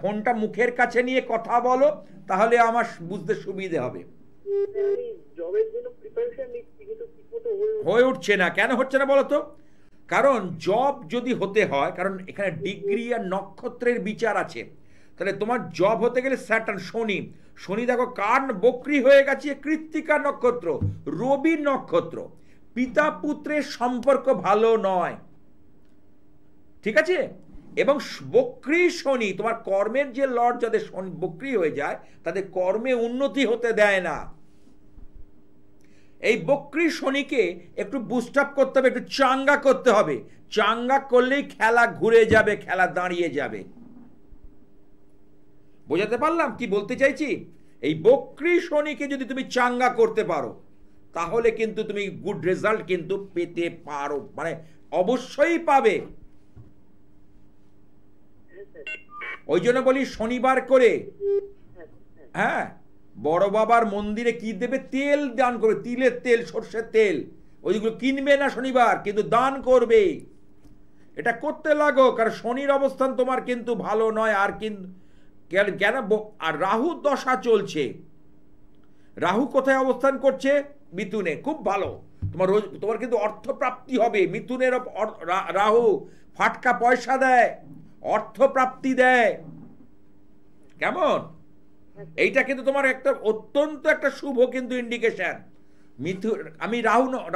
ফোনটা মুখের কাছে নিয়ে কথা বলো, তাহলে আমার বুঝতে সুবিধে হবে। আমি জবের জন্য প্রিপারেশন নিচ্ছি কিন্তু ঠিকমতো হয়ে উঠছে না। কেন হচ্ছে না বলো তো? কারণ জব যদি হতে হয়, কারণ এখানে ডিগ্রি আর নক্ষত্রের বিচার আছে, তাহলে তোমার জব হতে গেলে স্যাটার্ন, শনি, শনি দেখো কার বক্রী হয়ে গেছে, কৃত্তিকা নক্ষত্র, রবি নক্ষত্র। পিতা পুত্রের সম্পর্ক ভালো নয়, ঠিক আছে? এবং বক্রী শনি, তোমার কর্মের যে লর্ড যাদের শনি বক্রী হয়ে যায় তাদের কর্মে উন্নতি হতে দেয় না। এই বক্রী শনিকে একটু বুস্ট আপ করতে হবে, একটু চাঙ্গা করতে হবে। চাঙ্গা করলেই খেলা ঘুরে যাবে, খেলা দাঁড়িয়ে যাবে। বোঝাতে পারলাম কি বলতে চাইছি? এই বক্রী শনিকে যদি তুমি চাঙ্গা করতে পারো তাহলে কিন্তু তুমি গুড রেজাল্ট কিন্তু পেতে পারো, মানে অবশ্যই পাবে। ওই জন্য বলি শনিবার করে, হ্যাঁ, বড় বাবার মন্দিরে কি দেবে? তেল দান করবে, তিলের তেল, সর্ষের তেল। ওইগুলো কিনবে না শনিবার, কিন্তু দান করবে। এটা করতে লাগো, কারণ শনির অবস্থান তোমার কিন্তু ভালো নয়। আর কিন্তু কেন? আর রাহু দশা চলছে। রাহু কোথায় অবস্থান করছে? মিথুনে। খুব ভালো, তোমার কিন্তু অর্থপ্রাপ্তি হবে। মিথুনের রাহু ফাটকা পয়সা দেয়, অর্থপ্রাপ্তি দেয়। কেমন? এইটা কিন্তু তোমার একটা অত্যন্ত একটা শুভ কিন্তু ইন্ডিকেশন। আমি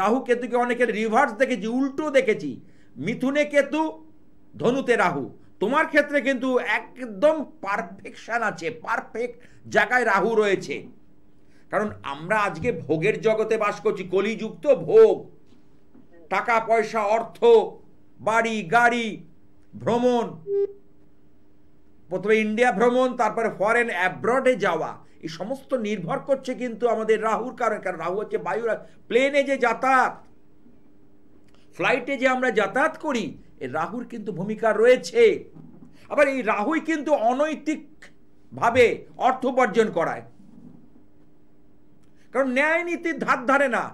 রাহু কেতুকে অনেকের রিভার্স দেখেছি, উল্টো দেখেছি। মিথুনে কেতু, ধনুতে রাহু। তোমার ক্ষেত্রে কিন্তু একদম পারফেকশন আছে, পারফেক্ট জায়গায় রাহু রয়েছে। কারণ আমরা আজকে ভোগের জগতে বাস করছি, কলিযুক্ত ভোগ, টাকা পয়সা, অর্থ, বাড়ি গাড়ি, ভ্রমণ, প্রথমে ইন্ডিয়া ভ্রমণ, তারপরে ফরেন অ্যাব্রডে যাওয়া, এই সমস্ত নির্ভর করছে কিন্তু আমাদের রাহুর কারণে। কারণ রাহু হচ্ছে বায়ু। প্লেনে যে যাতায়াত, ফ্লাইটে যে আমরা যাতায়াত করি, এই রাহুর কিন্তু ভূমিকা রয়েছে। আবার এই রাহুই কিন্তু অনৈতিক ভাবে অর্থ উপার্জন করায়, কারণ ন্যায় নীতির ধার ধারে না।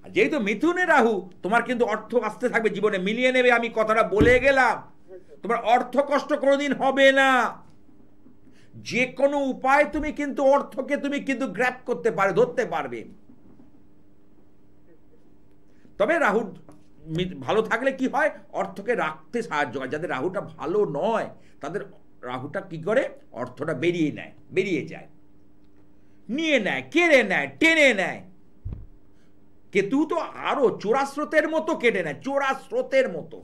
যেহেতু মিথুনে রাহু, তোমার কিন্তু অর্থ আসতে থাকবে, জীবনে মিলিয়ে নেবে। আমি কথাটা বলে গেলাম, তোমার অর্থ কষ্ট কোনোদিন হবে না। যে কোনো উপায় তুমি কিন্তু অর্থকে তুমি কিন্তু গ্র্যাব করতে পারবে, ধরতে পারবে। তবে রাহু ভালো থাকলে কি হয়? অর্থকে রাখতে সাহায্য হয়। যাদের রাহুটা ভালো নয় তাদের রাহুটা কি করে? অর্থটা বেরিয়ে যায়, নিয়ে নেয়, কেড়ে নেয়, টেনে নেয়। কেতু তো আরো চোরাস্রোতের মতো কেটে নেয়, চোরাস্রোতের মতো।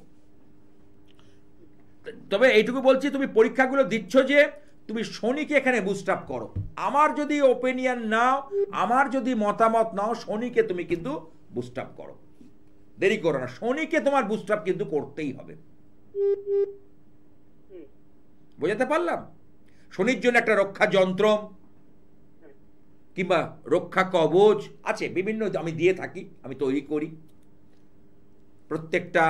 তবে এইটুকু বলছি, তুমি পরীক্ষাগুলো দিচ্ছ যে তুমি শনিকে এখানে বুস্ট আপ করো। আমার যদি ওপিনিয়ন নাও, আমার যদি মতামত নাও, শনিকে তুমি কিন্তু বুস্ট আপ করো, দেরি করো না। শনিকে তোমার বুস্ট আপ কিন্তু করতেই হবে। বোঝাতে পারলাম? শনির জন্য একটা রক্ষা যন্ত্র কিংবা রক্ষা কবচ আছে, বিভিন্ন আমি দিয়ে থাকি, আমি তৈরি করি প্রত্যেকটা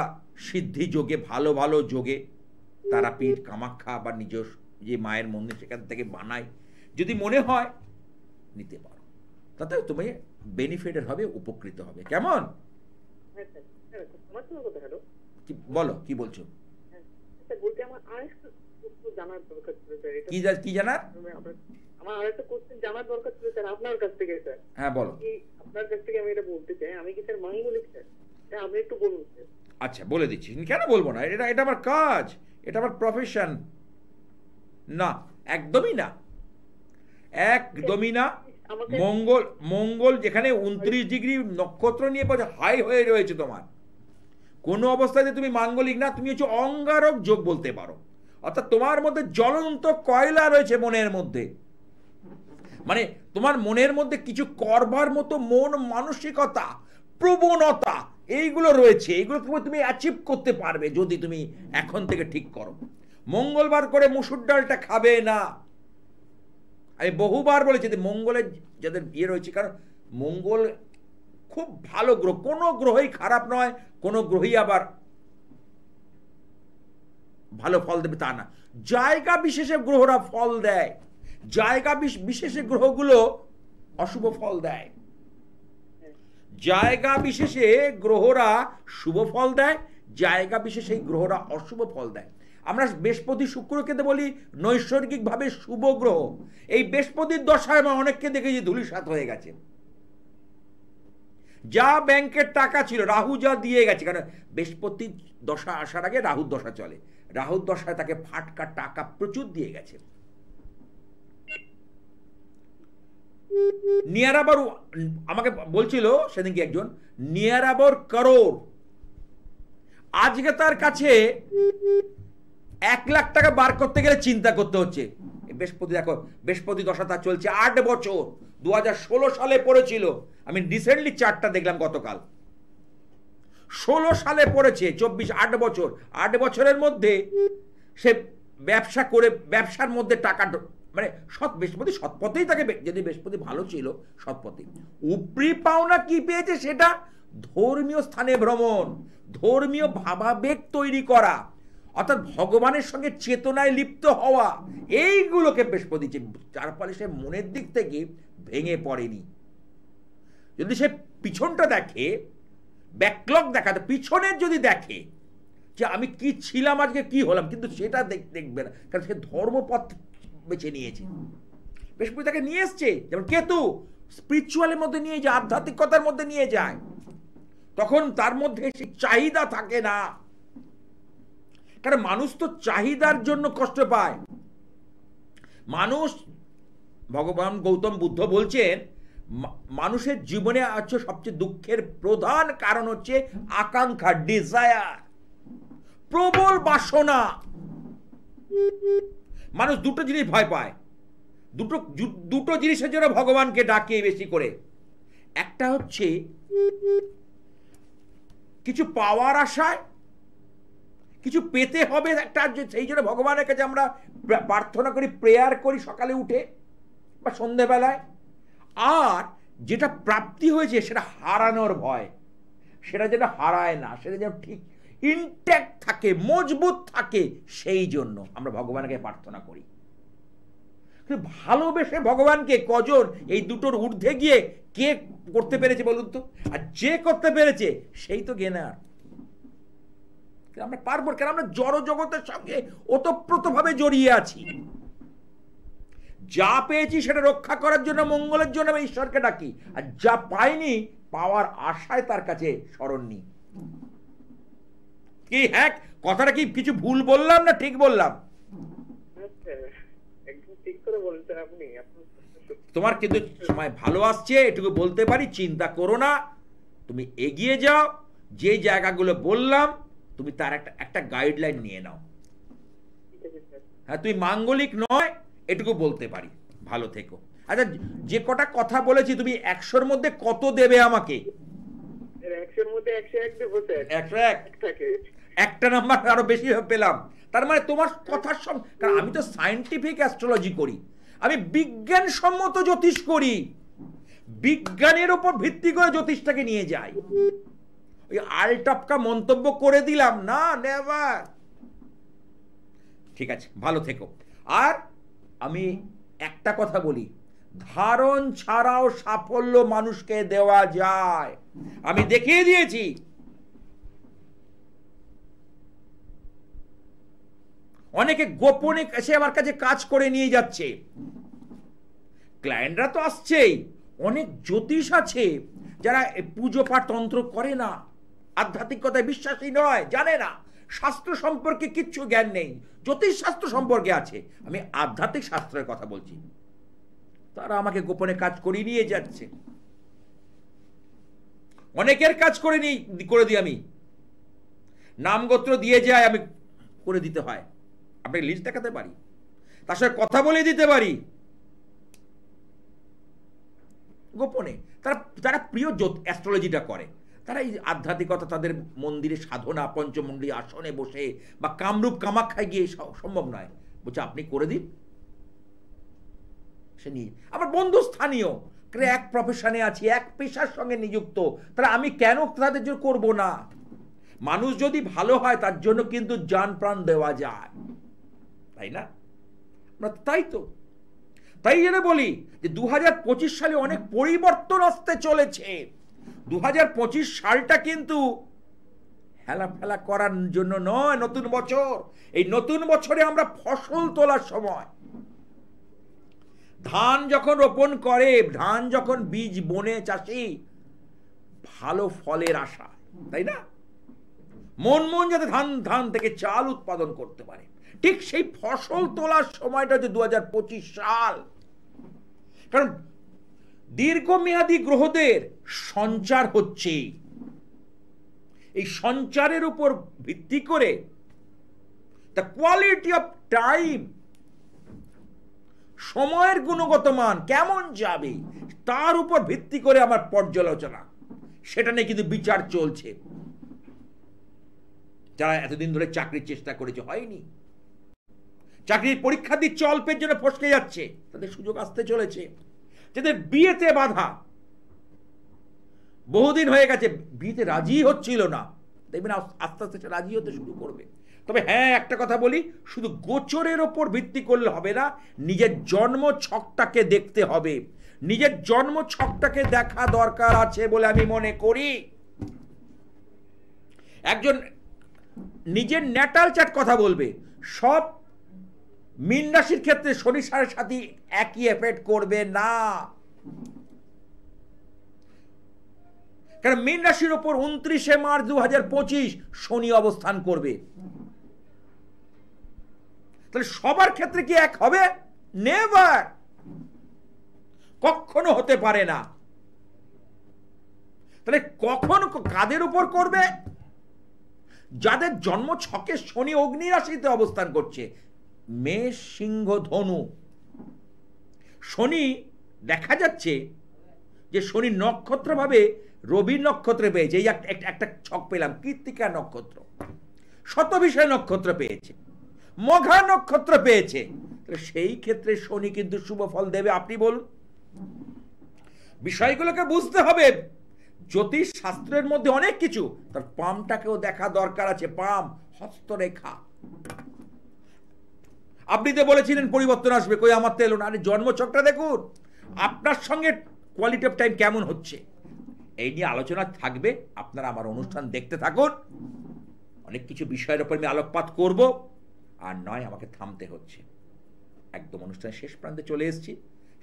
সিদ্ধি যোগে, ভালো ভালো যোগে, তারাপীঠ, কামাখ্যা বা নিজস্ব যে মায়ের মন্দির সেখান থেকে বানাই। যদি মনে হয় নিতে পারো, তাতে তুমি বেনিফিটের হবে, উপকৃত হবে। কেমন? বলো কি বলছো? কি জানার? আমার আরেকটা কোশ্চেন জানার দরকার ছিল স্যার আপনার কাছ থেকে। স্যার হ্যাঁ বলো। আপনার কাছ থেকে আমি এটা বলতে চাই, আমি কি স্যার মাঙ্গলিক স্যার? আপনি একটু বলুন স্যার। আচ্ছা বলে দিচ্ছি, কেন বলবো না, এটা আমার কাজ, এটা আমার প্রফেশন। না, একদমই না, একদমই না। মঙ্গল যেখানে 29 ডিগ্রি নক্ষত্র নিয়ে হাই হয়ে রয়েছে, তোমার কোনো অবস্থাতে তুমি মাঙ্গলিক না, তুমি হচ্ছে অঙ্গারক যোগ বলতে পারো। অর্থাৎ তোমার মধ্যে জ্বলন্ত কয়লা রয়েছে মনের মধ্যে, মানে তোমার মনের মধ্যে কিছু করবার মতো মন মানসিকতা, প্রবণতা এইগুলো রয়েছে, এইগুলো তুমি অ্যাচিভ করতে পারবে যদি তুমি এখন থেকে ঠিক করো। মঙ্গলবার করে মুসুর ডালটা খাবে না, আমি বহুবার বলেছি যে মঙ্গলের যাদের ইয়ে রয়েছে, কারণ মঙ্গল খুব ভালো গ্রহ, কোনো গ্রহই খারাপ নয়, কোনো গ্রহই আবার ভালো ফল দেবে তা না। জায়গা বিশেষে গ্রহরা ফল দেয়, জায়গা বিশেষে গ্রহগুলো অশুভ ফল দেয়, জায়গা বিশেষে গ্রহরা শুভ ফল দেয়, জায়গা বিশেষে গ্রহরা অশুভ ফল দেয়। আমরা বৃহস্পতি শুক্রকে বলি নৈসর্গিকভাবে শুভ গ্রহ। এই বৃহস্পতির দশায় আমরা অনেককে দেখেছি ধূলিসাৎ হয়ে গেছে। যা ব্যাংকের টাকা ছিল, রাহু যা দিয়ে গেছে, কারণ বৃহস্পতির দশা আসার আগে রাহুর দশা চলে, রাহুর দশায় তাকে ফাটকা টাকা প্রচুর দিয়ে গেছে। নিয়ার আবার আমাকে বলছিল সেদিনকে একজন, নিয়ার আবার করোড়, আজকে তার কাছে 1 লাখ টাকা বার করতে গেলে চিন্তা করতে হচ্ছে। বৃহস্পতি দেখো, বৃহস্পতি দশা তার চলছে 8 বছর, 2016 সালে পড়েছিল। আমি রিসেন্টলি চার্টটা দেখলাম গতকাল, 16 সালে পড়েছে, 8 বছর। 8 বছরের মধ্যে সে ব্যবসা করে, ব্যবসার মধ্যে টাকা, মানে বৃহস্পতি সৎপথেই তাকে, যদি বৃহস্পতি ভালো ছিল সৎপথে। উপরি পাওনা কি পেয়েছে সেটা ধর্মীয় স্থানে ভ্রমণ, ধর্মীয় ভাবাবেগ তৈরি করা, অর্থাৎ ভগবানের সঙ্গে চেতনায় লিপ্ত হওয়া, এইগুলোকে বৃহস্পতি, যার ফলে সে মনের দিক থেকে ভেঙে পড়েনি। যদি সে পিছনটা দেখে, ব্যাকলগ দেখাতে, পিছনের যদি দেখে যে আমি কি ছিলাম, আজকে কি হলাম, কিন্তু সেটা দেখবে না, কারণ সে ধর্মপথ বেছে নিয়েছে। বৃহস্পতি তাকে নিয়ে এসছে, যেমন কেতু স্পিরিচুয়ালের মধ্যে নিয়ে যায়, আধ্যাত্মিকতার মধ্যে নিয়ে যায়, তখন তার মধ্যে সেই চাহিদা থাকে না। কারণ মানুষ তো চাহিদার জন্য কষ্ট পায়। মানুষ, ভগবান গৌতম বুদ্ধ বলছেন, মানুষের জীবনে আছে সবচেয়ে দুঃখের প্রধান কারণ হচ্ছে আকাঙ্ক্ষা, ডিজায়ার, প্রবল বাসনা। মানুষ দুটো জিনিস ভয় পায়, দুটো জিনিসের জন্য ভগবানকে ডাকে বেশি করে। একটা হচ্ছে কিছু পাওয়ার আশায়, কিছু পেতে হবে একটা, সেই জন্য ভগবানের কাছে আমরা প্রার্থনা করি, প্রেয়ার করি সকালে উঠে বা সন্ধ্যেবেলায়। আর যেটা প্রাপ্তি হয়েছে সেটা হারানোর ভয়, সেটা যেটা হারায় না, সেটা যেন ঠিক ইনট্যাক্ট থাকে, মজবুত থাকে, সেই জন্য আমরা ভগবানকে প্রার্থনা করি। ভালোবেসে ভগবানকে কজন এই দুটোর ঊর্ধ্বে গিয়ে কে করতে পেরেছে বলুন তো? আর যে করতে পেরেছে সেই তো গেনার। আমরা পারবো, কারণ আমরা জড় জগতের সঙ্গে ওতপ্রোতভাবে জড়িয়ে আছি। যা পেয়েছি সেটা রক্ষা করার জন্য, মঙ্গলের জন্য আমি ঈশ্বরকে ডাকি, আর যা পাইনি পাওয়ার আশায় তার কাছে শরণ নিই। কি হ্যাঁ, কথাটা কি কিছু ভুল বললাম না ঠিক বললাম? তোমার কিন্তু সময় ভালো আসছে, এটুকু বলতে পারি, চিন্তা করো না, তুমি এগিয়ে যাও। যে জায়গাগুলো বললাম তুমি তার একটা গাইডলাইন নিয়ে নাও। হ্যাঁ, তুমি মাঙ্গলিক নয় এটুকু বলতে পারি, ভালো থেকো। আচ্ছা, যে কটা কথা বলেছি তুমি 100-র মধ্যে কত দেবে আমাকে? 100-র মধ্যে 101 দেবো স্যার। 101? একটা নাম্বার আরো বেশি পেলাম। তার মানে তোমার কথার সঙ্গে, কারণ আমি তো সায়েন্টিফিক অ্যাস্ট্রোলজি করি, আমি বিজ্ঞানসম্মত জ্যোতিষ করি, বিজ্ঞানের উপর ভিত্তি করে জ্যোতিষটাকে নিয়ে যাই। ওই আলটপকা মন্তব্য করে দিলাম না, নেভার। ঠিক আছে, ভালো থেকো। আর আমি একটা কথা বলি, ধারণ ছাড়াও সাফল্য মানুষকে দেওয়া যায়, আমি দেখিয়ে দিয়েছি। অনেকে গোপনে এসে আমার কাছে কাজ করে নিয়ে যাচ্ছে, ক্লায়েন্টরা তো আসছেই। অনেক জ্যোতিষ আছে যারা পুজো পাঠ তন্ত্র করে না, আধ্যাত্মিকতায় বিশ্বাসী নয়, জানে না, শাস্ত্র সম্পর্কে কিচ্ছু জ্ঞান নেই, জ্যোতিষ শাস্ত্র সম্পর্কে আছে, আমি আধ্যাত্মিক শাস্ত্রের কথা বলছি। তারা আমাকে গোপনে কাজ করিয়ে নিয়ে যাচ্ছে। অনেকের কাজ করে দিই আমি, নামগোত্র দিয়ে যায়, আমি করে দিতে হয়, আপনাকে লিস্ট দেখাতে পারি, তার সাথে কথা বলে দিতে পারি গোপনে। তারা প্রিয় অ্যাস্ট্রোলজিটা করে, তারা এই আধ্যাত্মিকতা, তাদের মন্দিরে সাধনা, পঞ্চমন্ডলী আসনে বসে বা কামরূপ কামাখ্যায় গিয়ে সম্ভব নয়, বলছে আপনি করে দিন। সে নিয়ে আমার বন্ধু স্থানীয়, এক প্রফেশনে আছি, এক পেশার সঙ্গে নিযুক্ত, তারা আমি কেন তাদের জন্য করবো না? মানুষ যদি ভালো হয় তার জন্য কিন্তু জান প্রাণ দেওয়া যায়, তাই না? তাই তো, তাই জন্য বলি যে 2025 সালে অনেক পরিবর্তন আসতে চলেছে। 2025 সালটা কিন্তু হেলাফেলা করার জন্য নয়, নতুন বছর। এই নতুন বছরে আমরা ফসল তোলার সময়, ধান যখন রোপণ করে, ধান যখন বীজ বনে চাষি, ভালো ফলের আশা, তাই না? মন যাতে ধান থেকে চাল উৎপাদন করতে পারে, ঠিক সেই ফসল তোলার সময়টা হচ্ছে 2025 সাল। কারণ দীর্ঘমেয়াদী গ্রহদের সঞ্চার হচ্ছে, এই সঞ্চারের উপর ভিত্তি করে দ্য কোয়ালিটি অফ টাইম, সময়ের গুণগত মান কেমন যাবে, তার উপর ভিত্তি করে আমার পর্যালোচনা, সেটা নিয়ে কিন্তু বিচার চলছে। যারা এতদিন ধরে চাকরির চেষ্টা করেছে, হয়নি, চাকরির পরীক্ষা দিচ্ছে, অল্পের জন্য ফসকে যাচ্ছে, তাদের সুযোগ আসতে চলেছে। যাদের বিয়েতে বাধা, বহুদিন হয়ে গেছে বিয়েতে রাজি হচ্ছিল না, দেখবেন আস্তে আস্তে রাজি হতে শুরু করবে। তবে হ্যাঁ, একটা কথা বলি, শুধু গোচরের ওপর ভিত্তি করলে হবে না, নিজের জন্ম ছকটাকে দেখতে হবে, নিজের জন্ম ছকটাকে দেখা দরকার আছে বলে আমি মনে করি। একজন নিজের ন্যাটাল চার্ট কথা বলবে, সব মীন রাশির ক্ষেত্রে শনি সাথে একই এফেক্ট করবে না, কারণ মীন রাশির উপর 29 মার্চ 2025 শনি অবস্থান করবে। তাহলে সবার ক্ষেত্রে কি এক হবে? নেভার, কখনো হতে পারে না। তাহলে কখন কাদের উপর করবে? যাদের জন্ম ছকে শনি অগ্নি রাশিতে অবস্থান করছে, মেষ, সিংহ, ধনু। শনি দেখা যাচ্ছে যে শনি নক্ষত্র ভাবে রবি নক্ষত্রে পেয়েছে, এই একটা ছক পেলাম, কৃত্তিকা নক্ষত্র, শতবিষয় নক্ষত্র পেয়েছে, মঘা নক্ষত্র পেয়েছে। সেই ক্ষেত্রে শনি কিন্তু শুভ ফল দেবে, আপনি বলুন। বিষয়গুলোকে বুঝতে হবে। জ্যোতিষ শাস্ত্রের মধ্যে অনেক কিছু, তার পামটাকেও দেখা দরকার আছে, পাম, হস্তরেখা। আপনি তো বলেছিলেন পরিবর্তন আসবে, কই আমার তো এলো না। আরে জন্মছকটা দেখুন, আপনার সঙ্গে কোয়ালিটি অফ টাইম কেমন হচ্ছে, এই নিয়ে আলোচনা থাকবে। আপনারা আমার অনুষ্ঠান দেখতে থাকুন, অনেক কিছু বিষয়ের উপর আমি আলোকপাত করব, আর নয় আমাকে থামতে হচ্ছে। একদম অনুষ্ঠানের শেষ প্রান্তে চলে এসেছি।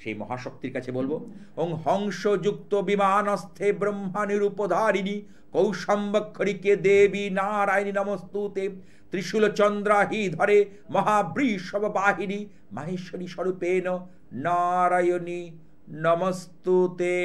সেই মহাশক্তির কাছে বলবো, ওং হংসযুক্ত বিমানস্থে ব্রহ্মা নিরূপধারিণী কৌশম্বক্ষরিকে দেবী নারায়ণী নমস্তুতে, ত্রিশূল চন্দ্রাহি ধরে মহাবৃষভ বাহিনী মাহেশ্বরী স্বরূপেণ নারায়ণী নমস্তুতে।